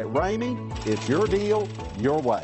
At Ramey, it's your deal, your way.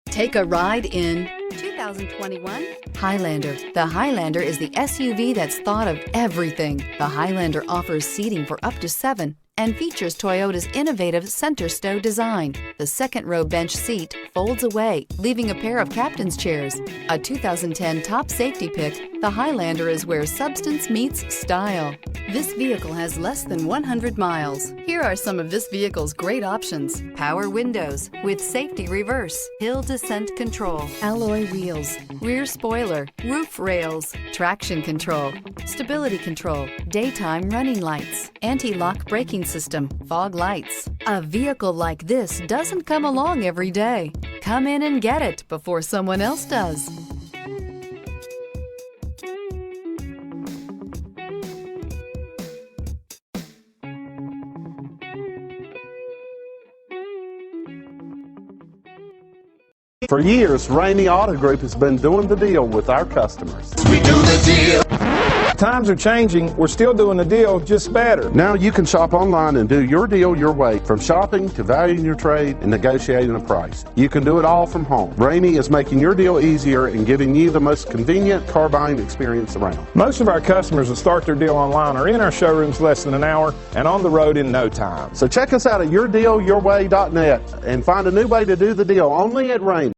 Take a ride in 2021 Highlander. The Highlander is the SUV that's thought of everything. The Highlander offers seating for up to 7 and features Toyota's innovative center stow design. The second row bench seat folds away, leaving a pair of captain's chairs. A 2010 top safety pick, the Highlander is where substance meets style. This vehicle has less than 100 miles. Here are some of this vehicle's great options: power windows with safety reverse, hill descent control, alloy wheels, rear spoiler, roof rails, traction control, stability control, daytime running lights, anti-lock braking system, fog lights. A vehicle like this doesn't come along every day. Come in and get it before someone else does. For years, Ramey Auto Group has been doing the deal with our customers. We do the deal. Times are changing. We're still doing the deal, just better. Now you can shop online and do your deal your way, from shopping to valuing your trade and negotiating a price. You can do it all from home. Ramey is making your deal easier and giving you the most convenient car buying experience around. Most of our customers that start their deal online are in our showrooms less than an hour and on the road in no time. So check us out at yourdealyourway.net and find a new way to do the deal only at Ramey.